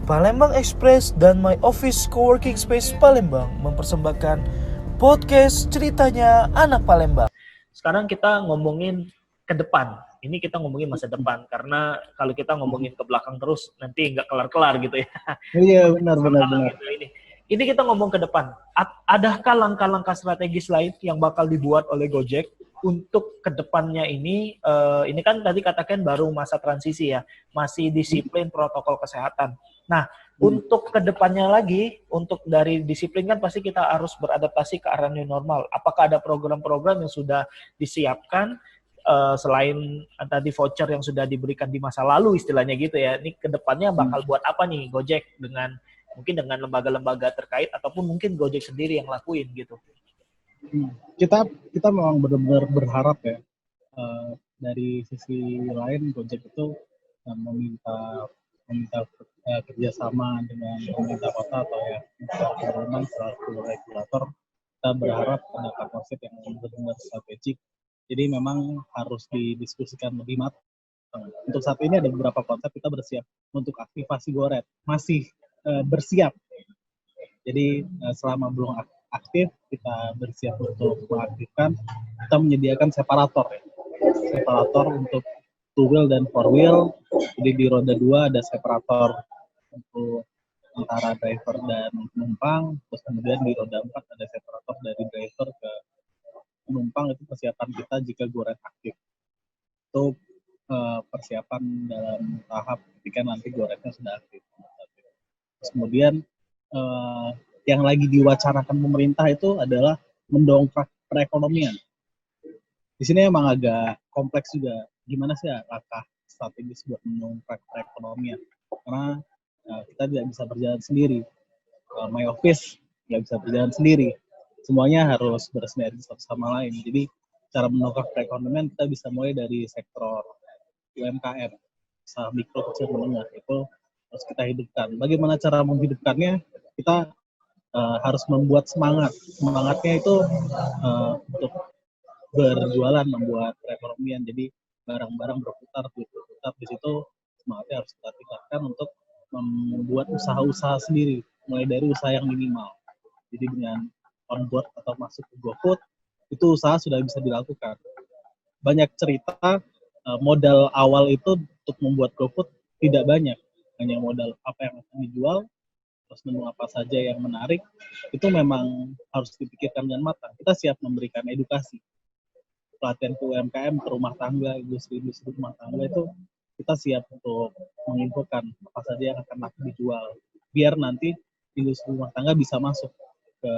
Palembang Express dan My Office Coworking Space Palembang mempersembahkan podcast ceritanya anak Palembang. Sekarang kita ngomongin ke depan. Ini kita ngomongin masa depan karena kalau kita ngomongin ke belakang terus nanti nggak kelar-kelar gitu ya. Iya, benar. Gitu ini kita ngomong ke depan. Adakah langkah-langkah strategis lain yang bakal dibuat oleh Gojek untuk kedepannya ini? Ini kan tadi katakan baru masa transisi ya, masih disiplin protokol kesehatan. Nah, untuk kedepannya lagi, untuk dari disiplin kan pasti kita harus beradaptasi ke arah new normal. Apakah ada program-program yang sudah disiapkan selain tadi voucher yang sudah diberikan di masa lalu istilahnya gitu ya? Ini kedepannya bakal buat apa nih Gojek dengan mungkin dengan lembaga-lembaga terkait ataupun mungkin Gojek sendiri yang lakuin gitu? Kita memang benar-benar berharap ya, dari sisi lain Gojek itu meminta kerjasama dengan pemerintah kota atau ya pemerintah selaku regulator. Kita berharap ada partnership yang benar-benar strategik. Jadi memang harus didiskusikan lebih matang. Untuk saat ini ada beberapa konsep kita bersiap untuk aktivasi Goret, masih bersiap. Jadi selama belum aktif, kita bersiap untuk mengaktifkan. Kita menyediakan separator untuk two wheel dan four wheel. Jadi di roda 2 ada separator untuk antara driver dan penumpang. Terus kemudian di roda 4 ada separator dari driver ke penumpang. Itu persiapan kita jika Goret aktif. Itu persiapan dalam tahap ketika nanti Goretnya sudah aktif. Terus kemudian yang lagi diwacanakan pemerintah itu adalah mendongkrak perekonomian. Di sini emang agak kompleks juga. Gimana sih langkah strategis buat mendongkrak perekonomian? Karena kita tidak bisa berjalan sendiri. My Office nggak bisa berjalan sendiri. Semuanya harus bersinergi satu sama lain. Jadi cara mendongkrak perekonomian kita bisa mulai dari sektor UMKM, usaha mikro kecil menengah, itu harus kita hidupkan. Bagaimana cara menghidupkannya? Kita harus membuat semangatnya itu untuk berjualan, membuat perekonomian. Jadi barang-barang berputar di situ, semangatnya harus kita tingkatkan untuk membuat usaha-usaha sendiri, mulai dari usaha yang minimal. Jadi dengan on board atau masuk ke GoFood, itu usaha sudah bisa dilakukan. Banyak cerita modal awal itu untuk membuat GoFood tidak banyak, hanya modal apa yang akan dijual, terus menu apa saja yang menarik. Itu memang harus dipikirkan dengan matang. Kita siap memberikan edukasi, pelatihan ke UMKM, ke rumah tangga, industri-industri rumah tangga, itu kita siap untuk menginfokan apa saja yang akan laku dijual, biar nanti industri rumah tangga bisa masuk ke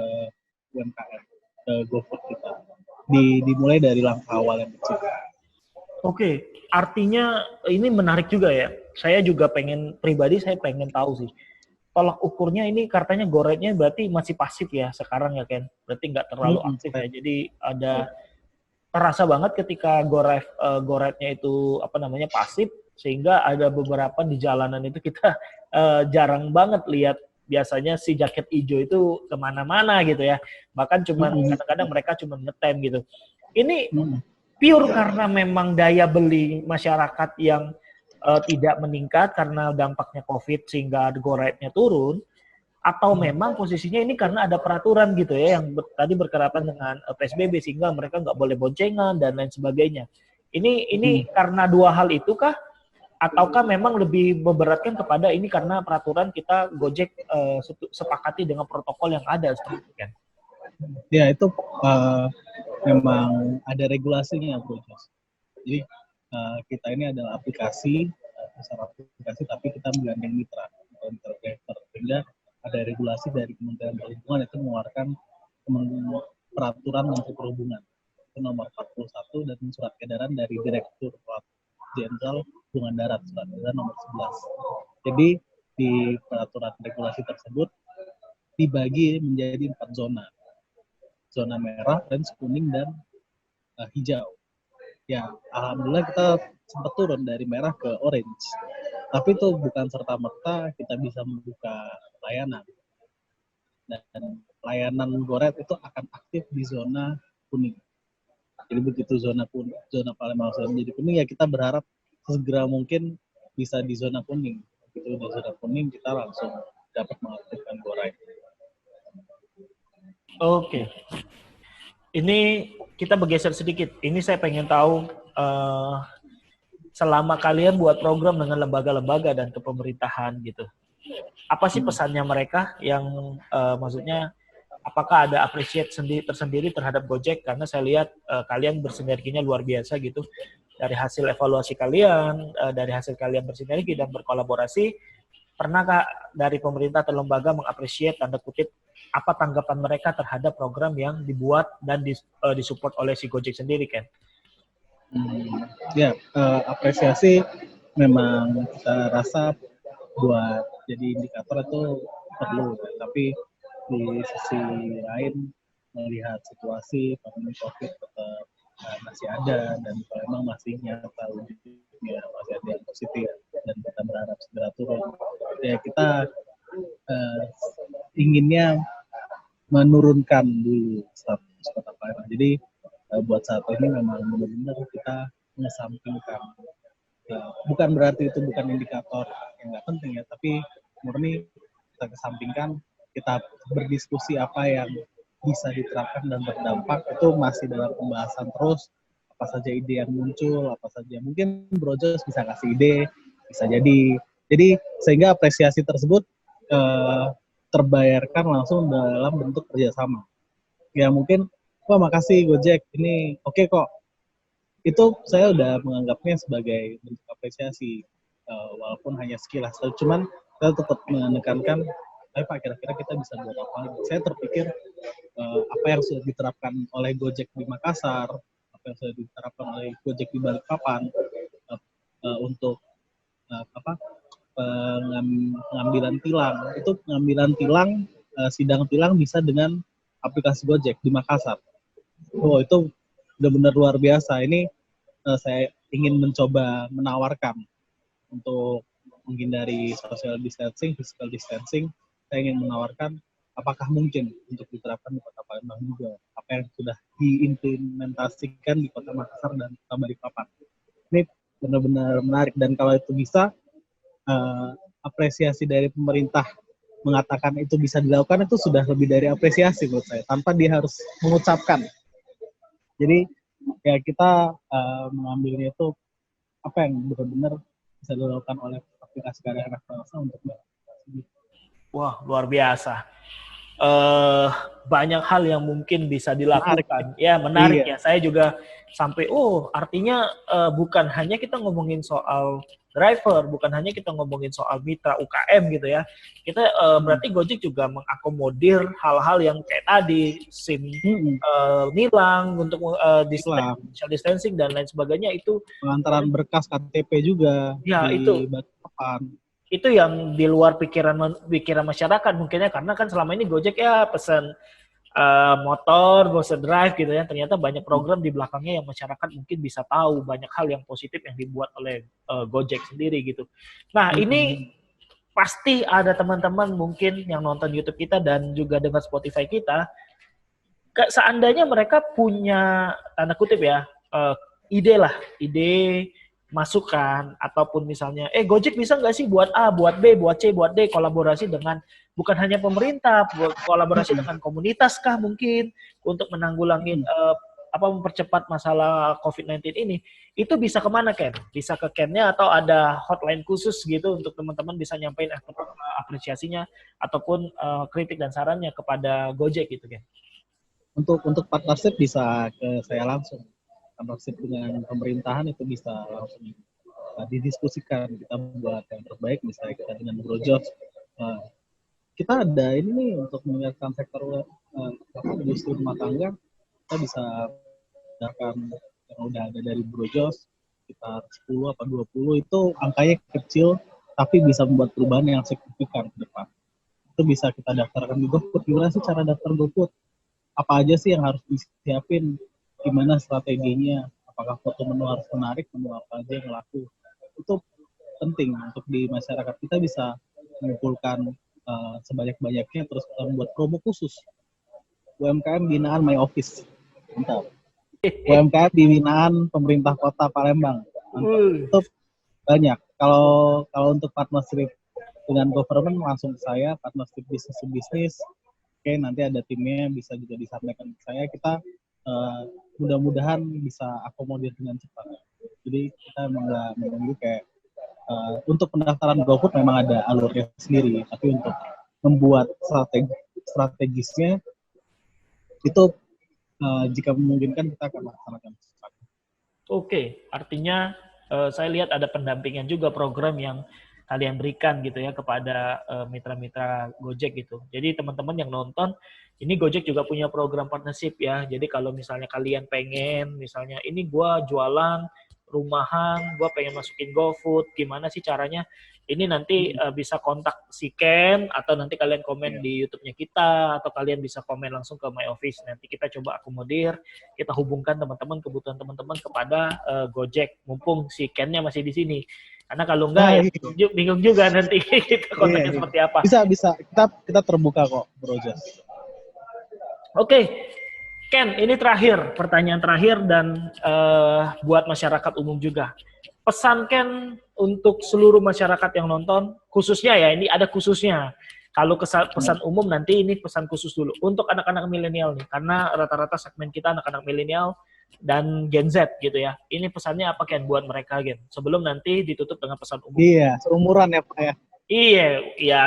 UMKM, ke GoFood kita. Dimulai dari langkah awal yang kecil. Oke, artinya ini menarik juga ya. Saya juga pribadi saya pengen tahu sih. Tolak ukurnya ini katanya Goretnya berarti masih pasif ya sekarang ya Ken. Berarti nggak terlalu aktif ya. Jadi ada terasa banget ketika Goretnya itu apa namanya pasif, sehingga ada beberapa di jalanan itu kita jarang banget lihat. Biasanya si jaket hijau itu kemana-mana gitu ya. Bahkan kadang-kadang mereka cuma ngetem gitu. Ini pure karena memang daya beli masyarakat yang tidak meningkat karena dampaknya COVID sehingga goretnya turun, atau memang posisinya ini karena ada peraturan gitu ya yang tadi berkaitan dengan PSBB sehingga mereka nggak boleh boncengan dan lain sebagainya. Ini karena dua hal itu kah? Ataukah memang lebih memberatkan kepada ini karena peraturan kita Gojek sepakati dengan protokol yang ada seperti itu kan? Ya itu memang ada regulasinya, Bro. Jadi kita ini adalah aplikasi, tapi kita menggandeng mitra driver, sehingga ada regulasi dari Kementerian Perhubungan itu mengeluarkan peraturan Menteri Perhubungan itu nomor 41 dan surat edaran dari Direktur Jenderal Perhubungan Darat, surat edaran nomor 11. Jadi di peraturan regulasi tersebut dibagi menjadi 4 zona merah, orange, kuning, dan hijau. Ya, alhamdulillah kita sempat turun dari merah ke orange. Tapi itu bukan serta-merta kita bisa membuka layanan. Dan layanan Goret itu akan aktif di zona kuning. Jadi begitu zona Palembang sudah menjadi kuning, ya kita berharap segera mungkin bisa di zona kuning Itu sudah kuning, kita langsung dapat mengaktifkan GoRide. Oke. Ini kita bergeser sedikit. Ini saya pengen tahu selama kalian buat program dengan lembaga-lembaga dan kepemerintahan gitu. Apa sih pesannya mereka yang maksudnya apakah ada appreciate tersendiri terhadap Gojek? Karena saya lihat kalian bersinerginya luar biasa gitu. Dari hasil evaluasi kalian, dari hasil kalian bersinergi dan berkolaborasi, pernahkah dari pemerintah atau lembaga mengapresiasi tanda kutip apa tanggapan mereka terhadap program yang dibuat dan disupport oleh si Gojek sendiri, Ken? Apresiasi memang kita rasa buat jadi indikator itu perlu, tapi di sisi lain melihat situasi pandemi COVID tetap masih ada, dan kalau memang masih nyata wujudnya masih ada yang positif dan kita berharap segera turun, ya kita inginnya menurunkan dulu status kota Palembang. Jadi buat saat ini memang benar-benar kita mengesampingkan. Bukan berarti itu bukan indikator yang nggak penting ya, tapi murni kita kesampingkan, kita berdiskusi apa yang bisa diterapkan dan berdampak, itu masih dalam pembahasan terus. Apa saja ide yang muncul, apa saja mungkin Brojos bisa kasih ide, bisa jadi sehingga apresiasi tersebut terbayarkan langsung dalam bentuk kerjasama. Ya mungkin, wah makasih Gojek, ini oke kok. Itu saya udah menganggapnya sebagai bentuk apresiasi, walaupun hanya sekilas. Cuman saya tetap menekankan, ayo Pak, kira-kira kita bisa buat apa? Saya terpikir apa yang sudah diterapkan oleh Gojek di Makassar, apa yang sudah diterapkan oleh Gojek di Balikpapan untuk pengambilan tilang. Itu pengambilan tilang, sidang tilang bisa dengan aplikasi Gojek di Makassar. Oh, itu benar-benar luar biasa. Ini saya ingin mencoba menawarkan untuk menghindari social distancing, physical distancing. Saya ingin menawarkan apakah mungkin untuk diterapkan di Kota Palembang juga, apa yang sudah diimplementasikan di Kota Makassar dan Kota Balikpapan. Ini benar-benar menarik, dan kalau itu bisa, apresiasi dari pemerintah mengatakan itu bisa dilakukan, itu sudah lebih dari apresiasi menurut saya, tanpa dia harus mengucapkan. Jadi ya kita mengambilnya itu apa yang benar-benar bisa dilakukan oleh aplikasi karya anak bangsa untuk beradaptasi. Wah, luar biasa. Banyak hal yang mungkin bisa dilakukan. Menarik ya. Saya juga sampai, artinya bukan hanya kita ngomongin soal driver, bukan hanya kita ngomongin soal mitra UKM gitu ya. Kita berarti Gojek juga mengakomodir hal-hal yang kayak tadi, SIM nilang untuk social distancing dan lain sebagainya, itu pengantaran berkas KTP juga ya, di Balikpapan. Itu yang di luar pikiran masyarakat mungkinnya, karena kan selama ini Gojek ya pesan motor, Gojek Drive gitu ya. Ternyata banyak program di belakangnya yang masyarakat mungkin bisa tahu, banyak hal yang positif yang dibuat oleh Gojek sendiri gitu. Nah, ini pasti ada teman-teman mungkin yang nonton YouTube kita dan juga dengar Spotify kita, seandainya mereka punya tanda kutip ya ide masukan, ataupun misalnya Gojek bisa nggak sih buat A, buat B, buat C, buat D, kolaborasi dengan bukan hanya pemerintah, kolaborasi dengan komunitas kah mungkin untuk menanggulangi mempercepat masalah COVID-19 ini, itu bisa kemana, Ken? Bisa ke Ken-nya atau ada hotline khusus gitu untuk teman-teman bisa nyampein apresiasinya ataupun kritik dan sarannya kepada Gojek gitu, Ken? Untuk partnership bisa ke saya langsung. Partnership dengan pemerintahan itu bisa langsung didiskusikan, kita buat yang terbaik. Misalnya kita dengan Brojos, kita ada ini nih untuk meningkatkan sektor industri rumah tangga, kita bisa menggunakan yang udah ada dari Brojos sekitar 10 atau 20, itu angkanya kecil tapi bisa membuat perubahan yang signifikan ke depan. Itu bisa kita daftarkan di GoFood. Gimana sih cara daftar GoFood? Apa aja sih yang harus disiapin? Gimana strateginya? Apakah foto menu harus menarik? Menu apa aja yang laku? Itu penting untuk di masyarakat. Kita bisa mengumpulkan sebanyak-banyaknya, terus kita membuat promo khusus. UMKM binaan My Office. Mantap. UMKM binaan pemerintah kota Palembang. Mantap. Itu banyak. Kalau untuk partnership dengan government langsung ke saya, partnership bisnis to bisnis. Oke, nanti ada timnya bisa juga disampaikan ke saya. Kita mudah-mudahan bisa akomodir dengan cepat. Jadi kita emang nggak menunggu kayak untuk pendaftaran GoFood memang ada alurnya sendiri, tapi untuk membuat strategisnya itu jika memungkinkan kita akan melaksanakan. Oke, artinya saya lihat ada pendampingan juga program yang kalian berikan gitu ya kepada mitra-mitra Gojek gitu. Jadi teman-teman yang nonton, ini Gojek juga punya program partnership ya. Jadi kalau misalnya kalian pengen, misalnya ini gua jualan rumahan, gua pengen masukin GoFood, gimana sih caranya? Ini nanti bisa kontak si Ken atau nanti kalian komen di YouTube-nya kita atau kalian bisa komen langsung ke My Office. Nanti kita coba akomodir, kita hubungkan teman-teman kebutuhan teman-teman kepada Gojek. Mumpung si Ken-nya masih di sini. Karena kalau enggak ya bingung juga nanti kita kontaknya seperti apa. Bisa. Kita terbuka kok, Bro Jos. Oke. Ken, ini terakhir, pertanyaan terakhir dan buat masyarakat umum juga. Pesan Ken untuk seluruh masyarakat yang nonton, khususnya ya, ini ada khususnya. Kalau pesan umum nanti ini pesan khusus dulu untuk anak-anak milenial nih, karena rata-rata segmen kita anak-anak milenial dan Gen Z gitu ya. Ini pesannya apa Ken buat mereka Gen? Sebelum nanti ditutup dengan pesan umum. Iya, seumuran ya Pak ya. Iya, ya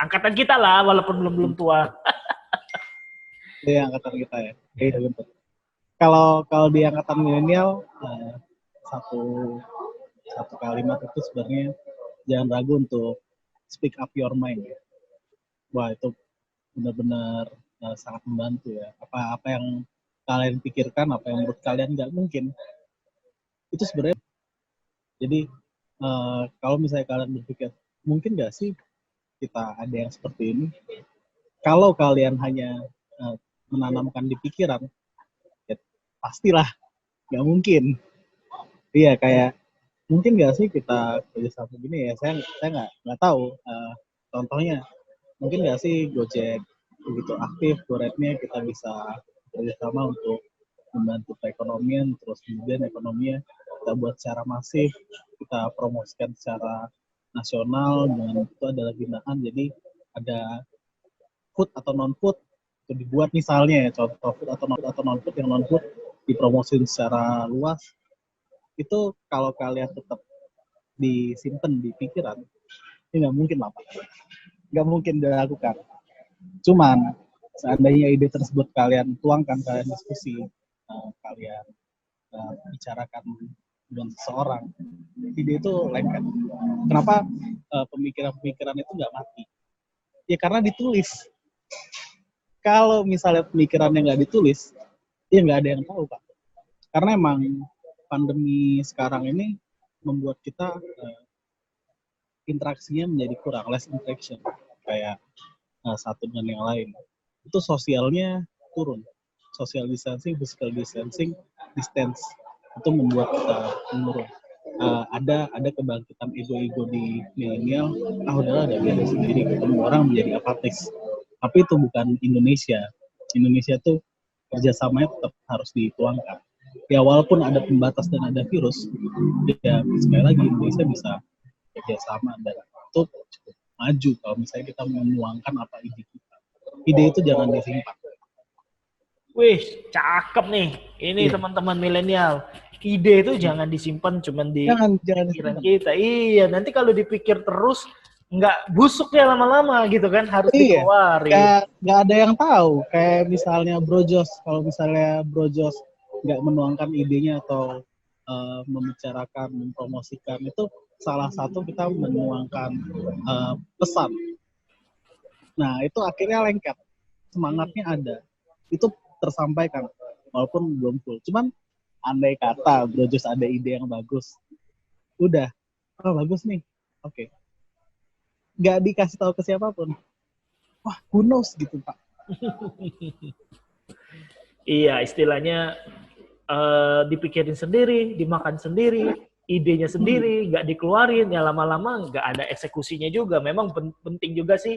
angkatan kita lah walaupun belum tua. Iya, angkatan kita ya. Iya, betul. Kalau di angkatan milenial satu kalimat itu sebenarnya jangan ragu untuk speak up your mind ya. Wah, itu benar-benar sangat membantu ya. Apa yang kalian pikirkan, apa yang menurut kalian nggak mungkin, itu sebenarnya. Jadi kalau misalnya kalian berpikir mungkin nggak sih kita ada yang seperti ini, kalau kalian hanya menanamkan di pikiran, ya pastilah nggak mungkin. Iya, kayak mungkin nggak sih kita kerjasama begini ya, saya nggak tahu. Contohnya mungkin nggak sih Gojek begitu aktif GoRide-nya kita bisa kerjasama untuk membantu perekonomian, terus kemudian ekonominya kita buat secara masif, kita promosikan secara nasional, dengan itu adalah binaan. Jadi ada food atau non food itu dibuat misalnya ya, contoh food atau non food, yang non food dipromosin secara luas. Itu kalau kalian tetap disimpan di pikiran, ini nggak mungkin lah Pak. Nggak mungkin dilakukan. Cuman seandainya ide tersebut kalian tuangkan, kalian diskusi, kalian bicarakan dengan seseorang, ide itu lengket. Kenapa pemikiran-pemikiran itu nggak mati? Ya karena ditulis. Kalau misalnya pemikirannya nggak ditulis, ya nggak ada yang tahu Pak. Karena emang pandemi sekarang ini membuat kita interaksinya menjadi kurang, less interaction, kayak satu dengan yang lain. Itu sosialnya turun, social distancing, physical distancing, distance itu membuat kita menurun. Ada kebangkitan ego-ego di milenial, udahlah ada beda sendiri, ketemu orang menjadi apatis. Tapi itu bukan Indonesia. Indonesia tuh kerjasamanya tetap harus dituangkan. Ya walaupun ada pembatas dan ada virus, ya sekali lagi Indonesia bisa kerjasama dan itu cukup maju kalau misalnya kita menuangkan apa ide kita. Ide itu jangan disimpan. Wih, cakep nih. Ini teman-teman milenial. Ide itu jangan disimpan cuman di pikiran kita. Iya, nanti kalau dipikir terus nggak busuk ya lama-lama gitu kan, harus dikeluarin. Nggak ada yang tahu. Kayak misalnya Bro Jos, kalau misalnya Bro Jos nggak menuangkan idenya atau membicarakan, mempromosikan, itu salah satu kita menuangkan pesan. Nah, itu akhirnya lengket. Semangatnya ada. Itu tersampaikan, walaupun belum full. Cuman andai kata Bro Jos ada ide yang bagus, udah, bagus nih, oke. Nggak dikasih tahu ke siapapun. Wah, who knows gitu Pak. Iya, istilahnya dipikirin sendiri, dimakan sendiri, idenya sendiri, nggak dikeluarin, ya lama-lama nggak ada eksekusinya juga. Memang penting juga sih,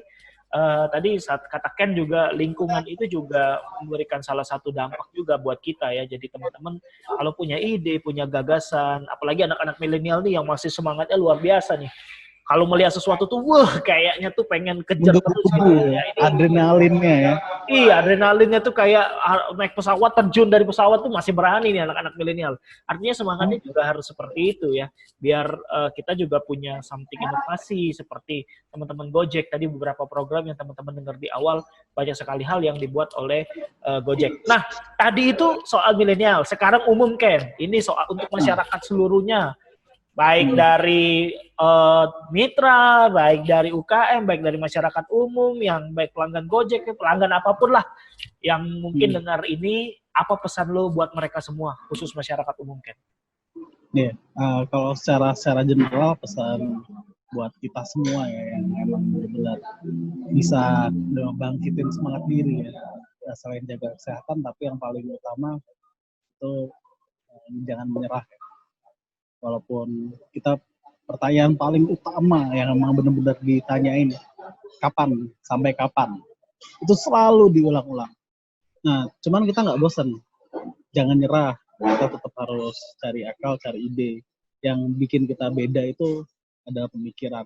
tadi saat kata Ken juga, lingkungan itu juga memberikan salah satu dampak juga buat kita ya. Jadi teman-teman kalau punya ide, punya gagasan, apalagi anak-anak milenial nih yang masih semangatnya luar biasa nih. kalau melihat sesuatu tuh, wah kayaknya tuh pengen kejar terus gitu. Menggebu-gebu ya, adrenalinnya ya. Iya, adrenalinnya tuh kayak naik pesawat, terjun dari pesawat tuh masih berani nih anak-anak milenial. Artinya semangatnya juga harus seperti itu ya, biar kita juga punya something inovasi seperti teman-teman Gojek tadi, beberapa program yang teman-teman dengar di awal, banyak sekali hal yang dibuat oleh Gojek. Nah, tadi itu soal milenial, sekarang umum Ken, ini soal untuk masyarakat seluruhnya, baik dari mitra, baik dari UKM, baik dari masyarakat umum, yang baik pelanggan Gojek, pelanggan apapun lah yang mungkin dengar ini, apa pesan lo buat mereka semua, khusus masyarakat umum, Ken? Kalau secara general pesan buat kita semua ya, yang emang benar-benar bisa bangkitin semangat diri ya, selain jaga kesehatan, tapi yang paling utama itu jangan menyerah. Walaupun kita pertanyaan paling utama yang emang benar-benar ditanyain, kapan, sampai kapan, itu selalu diulang-ulang. Nah, cuman kita nggak bosan, jangan nyerah, kita tetap harus cari akal, cari ide. Yang bikin kita beda itu adalah pemikiran.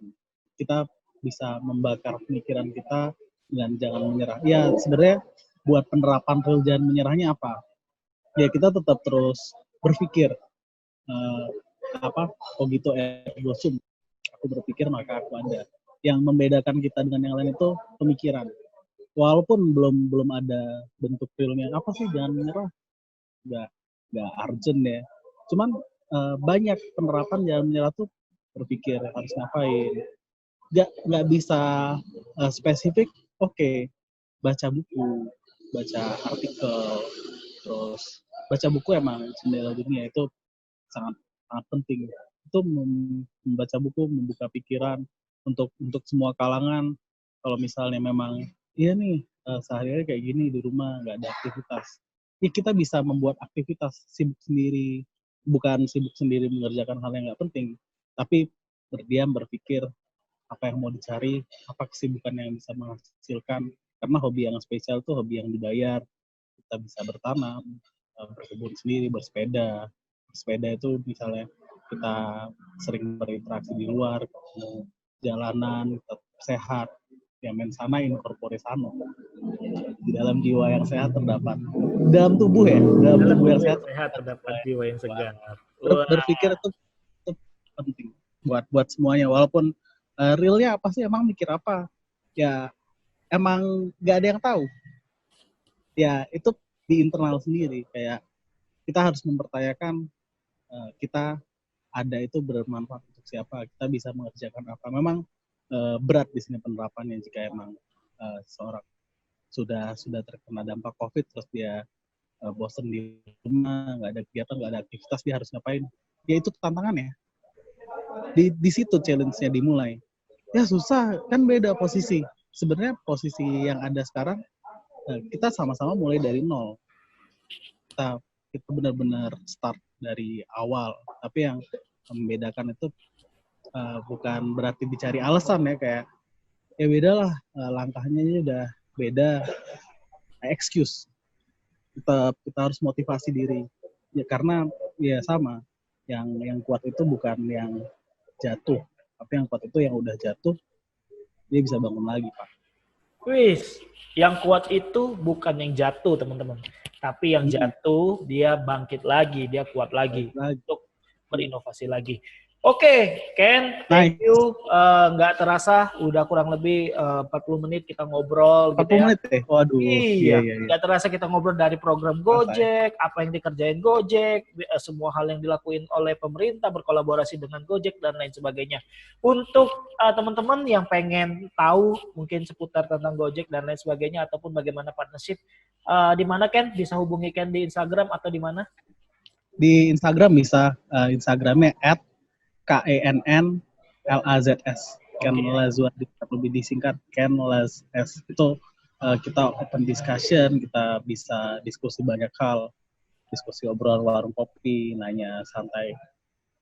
Kita bisa membakar pemikiran kita dengan jangan menyerah. Ya, sebenarnya buat penerapan real jangan menyerahnya apa? Ya, kita tetap terus berpikir, cogito ergo sum, aku berpikir maka aku ada. Yang membedakan kita dengan yang lain itu pemikiran. Walaupun belum ada bentuk realnya, apa sih jangan menyerah, nggak urgent ya. Cuman banyak penerapan jangan menyerah tuh berpikir harus ngapain. Nggak bisa spesifik. Oke, baca buku, baca artikel, terus baca buku emang jendela dunia, itu sangat penting. Itu membaca buku, membuka pikiran untuk semua kalangan. Kalau misalnya memang iya nih sehari-hari kayak gini di rumah nggak ada aktivitas, ya kita bisa membuat aktivitas, sibuk sendiri, bukan sibuk sendiri mengerjakan hal yang nggak penting, tapi berdiam, berpikir apa yang mau dicari, apa kesibukan yang bisa menghasilkan. Karena hobi yang spesial tuh hobi yang dibayar. Kita bisa bertanam, berkebun sendiri, bersepeda. Bersepeda itu misalnya kita sering berinteraksi di luar, ketemu jalanan, tetap sehat. Ya men sana in corpore sano. Di dalam jiwa yang sehat terdapat, dalam tubuh tubuh yang sehat terdapat jiwa yang segar. Berpikir itu penting buat semuanya. Walaupun realnya apa sih, emang mikir apa, ya emang nggak ada yang tahu. Ya itu di internal sendiri, kayak kita harus mempertanyakan kita ada itu bermanfaat untuk siapa, kita bisa mengerjakan apa. Memang berat di sini penerapannya jika emang seorang sudah terkena dampak COVID, terus dia bosen di rumah, nggak ada kegiatan, nggak ada aktivitas, dia harus ngapain? Ya itu tantangannya. Di situ challenge-nya dimulai. Ya susah, kan beda posisi. Sebenarnya posisi yang ada sekarang, kita sama-sama mulai dari nol. Kita benar-benar start dari awal. Tapi yang membedakan itu bukan berarti dicari alasan ya, kayak ya beda lah, langkahnya udah beda, excuse. Kita harus motivasi diri ya, karena ya sama, yang kuat itu bukan yang jatuh, tapi yang kuat itu yang udah jatuh dia bisa bangun lagi, Pak. Wis, yang kuat itu bukan yang jatuh, teman-teman, tapi yang jatuh dia bangkit lagi, dia kuat lagi untuk berinovasi lagi. Oke, Ken, thank you. Nggak terasa, udah kurang lebih 40 menit kita ngobrol. 40 gitu ya. Menit ya? Waduh. Iya. Nggak terasa kita ngobrol dari program Gojek, apa yang dikerjain Gojek, semua hal yang dilakuin oleh pemerintah, berkolaborasi dengan Gojek, dan lain sebagainya. Untuk teman-teman yang pengen tahu mungkin seputar tentang Gojek dan lain sebagainya, ataupun bagaimana partnership, di mana Ken? Bisa hubungi Ken di Instagram atau di mana? Di Instagram bisa, Instagramnya @KENNLAZS, Ken Lazwar, lebih disingkat Ken Laz S. Itu kita open discussion, kita bisa diskusi banyak hal, diskusi obrolan warung kopi, nanya santai,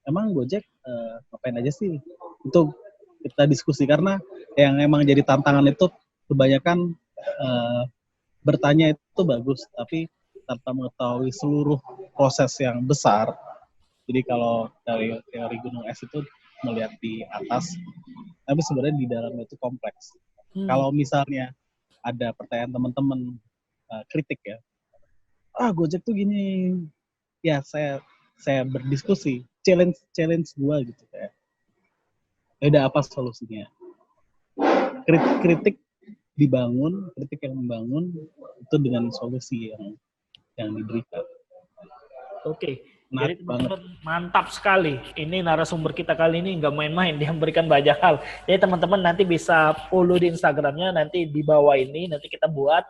emang Gojek ngapain aja sih, itu kita diskusi. Karena yang emang jadi tantangan itu kebanyakan bertanya itu bagus, tapi tanpa mengetahui seluruh proses yang besar. Jadi kalau dari teori gunung es itu melihat di atas, tapi sebenarnya di dalamnya itu kompleks. Kalau misalnya ada pertanyaan teman-teman kritik ya, Gojek tuh gini, ya saya berdiskusi, challenge gua gitu kayak, udah apa solusinya? Kritik dibangun, kritik yang membangun itu dengan solusi yang diberikan. Oke, jadi teman-teman mantap sekali. Ini narasumber kita kali ini nggak main-main, dia memberikan banyak hal. Jadi teman-teman nanti bisa follow di Instagramnya, nanti di bawah ini nanti kita buat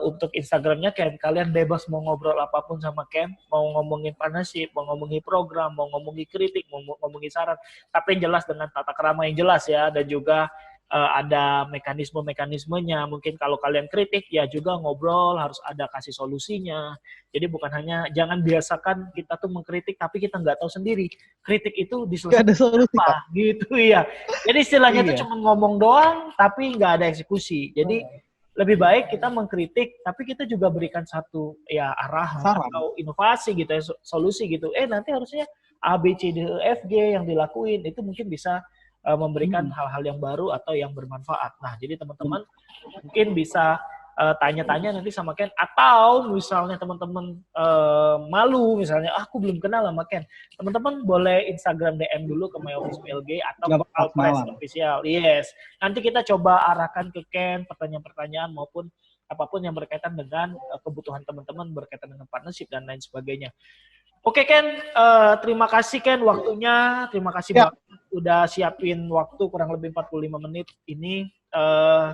untuk Instagramnya Ken. Kalian bebas mau ngobrol apapun sama Ken, mau ngomongin partnership, mau ngomongin program, mau ngomongin kritik, mau ngomongin saran, tapi yang jelas dengan tata krama yang jelas ya, dan juga ada mekanisme-mekanismenya. Mungkin kalau kalian kritik ya juga ngobrol, harus ada kasih solusinya. Jadi bukan hanya, jangan biasakan kita tuh mengkritik tapi kita nggak tahu sendiri kritik itu diselesaikan apa gitu ya. Jadi istilahnya tuh cuma ngomong doang tapi nggak ada eksekusi. Jadi lebih baik kita mengkritik tapi kita juga berikan satu ya arahan atau inovasi gitu ya, solusi gitu. Nanti harusnya A, B, C, D, E, F, G yang dilakuin itu mungkin bisa memberikan hal-hal yang baru atau yang bermanfaat. Nah, jadi teman-teman mungkin bisa tanya-tanya nanti sama Ken, atau misalnya teman-teman malu, misalnya aku belum kenal sama Ken, teman-teman boleh Instagram DM dulu ke myoffice.lg atau Alpres Official. Yes, nanti kita coba arahkan ke Ken pertanyaan-pertanyaan maupun apapun yang berkaitan dengan kebutuhan teman-teman, berkaitan dengan partnership dan lain sebagainya. Oke Ken, terima kasih Ken waktunya, terima kasih banget udah siapin waktu kurang lebih 45 menit ini.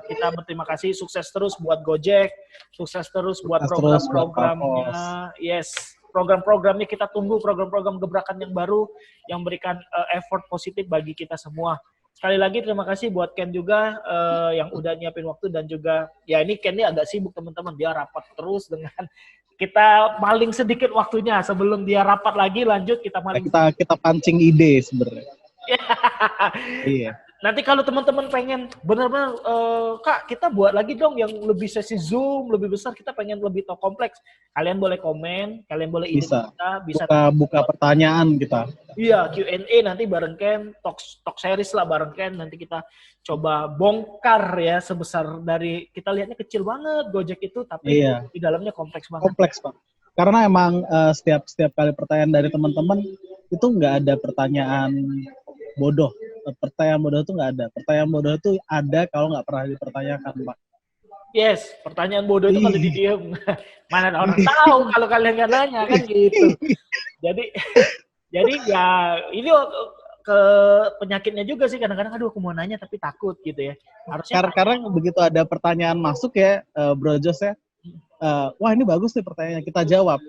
Kita berterima kasih, sukses terus buat Gojek, sukses terus buat program-programnya. Yes, program-programnya kita tunggu, program-program gebrakan yang baru yang berikan effort positif bagi kita semua. Sekali lagi terima kasih buat Ken juga yang udah nyiapin waktu, dan juga ya ini Ken ini agak sibuk teman-teman, dia rapat terus dengan kita maling sedikit waktunya sebelum dia rapat lagi lanjut kita maling kita pancing ide sebenarnya. Iya. Nanti kalau teman-teman pengen benar-benar Kak kita buat lagi dong yang lebih sesi Zoom lebih besar, kita pengen lebih kompleks, kalian boleh komen, kalian boleh ide kita bisa buka pertanyaan kita. Iya, Q&A nanti bareng Ken, talk series lah bareng Ken, nanti kita coba bongkar ya, sebesar dari kita lihatnya kecil banget Gojek itu, tapi di dalamnya kompleks banget. Kompleks Pak. Karena emang setiap kali pertanyaan dari teman-teman itu nggak ada pertanyaan bodoh. Pertanyaan bodoh itu nggak ada. Pertanyaan bodoh itu ada kalau nggak pernah dipertanyakan, Pak. Yes, pertanyaan bodoh itu kalau didiem. Mana orang tahu kalau kalian nggak nanya kan gitu. Jadi ya ini ke penyakitnya juga sih kadang-kadang, aduh aku mau nanya tapi takut gitu ya. Harusnya karena begitu ada pertanyaan masuk ya, Bro Jos ya. Wah ini bagus nih pertanyaannya, kita jawab.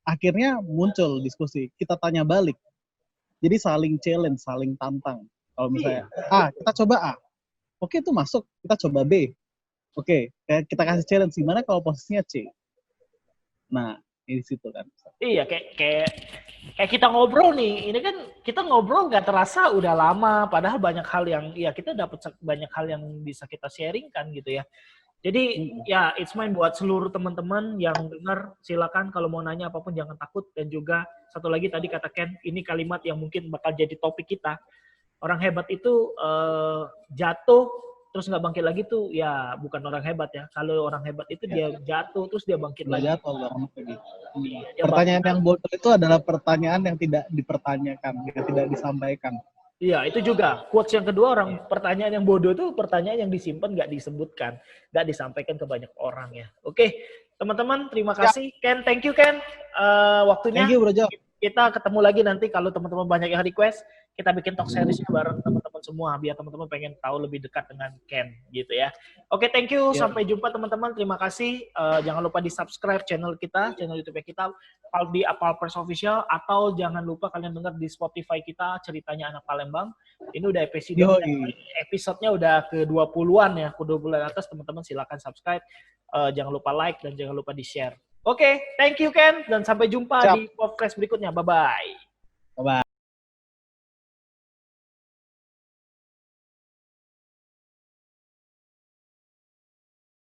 Akhirnya muncul diskusi, kita tanya balik. Jadi saling challenge, saling tantang. Kalau misalnya kita coba A, oke itu masuk, kita coba B, oke kita kasih challenge, gimana kalau posisinya C. Nah di situ kan. Iya kayak kita ngobrol nih, ini kan kita ngobrol nggak terasa udah lama, padahal banyak hal yang ya kita dapat banyak hal yang bisa kita sharingkan gitu ya. Jadi ya it's mine buat seluruh teman-teman yang dengar, silakan kalau mau nanya apapun jangan takut. Dan juga satu lagi tadi kata Ken, ini kalimat yang mungkin bakal jadi topik kita. Orang hebat itu jatuh terus nggak bangkit lagi tuh ya bukan orang hebat ya. Kalau orang hebat itu dia jatuh terus dia bangkit lagi. Pertanyaan yang bodoh itu adalah pertanyaan yang tidak dipertanyakan, yang tidak disampaikan. Iya, itu juga. Quotes yang kedua, pertanyaan yang bodoh itu pertanyaan yang disimpan, nggak disebutkan, nggak disampaikan ke banyak orang ya. Oke, teman-teman, terima kasih. Ken, thank you Ken. Waktunya. Thank you, Bro Jo. Kita ketemu lagi nanti kalau teman-teman banyak yang request, kita bikin talk series bareng teman-teman semua, biar teman-teman pengen tahu lebih dekat dengan Ken gitu ya. Oke, thank you. Sampai jumpa teman-teman. Terima kasih. Jangan lupa di-subscribe channel kita, channel YouTube kita di Alpres Official, atau jangan lupa kalian dengar di Spotify kita Ceritanya Anak Palembang. Ini udah episode-nya udah ke-20-an ya, ke-20-an atas, teman-teman silakan subscribe. Jangan lupa like dan jangan lupa di-share. Oke, thank you Ken, dan sampai jumpa di podcast berikutnya. Bye-bye.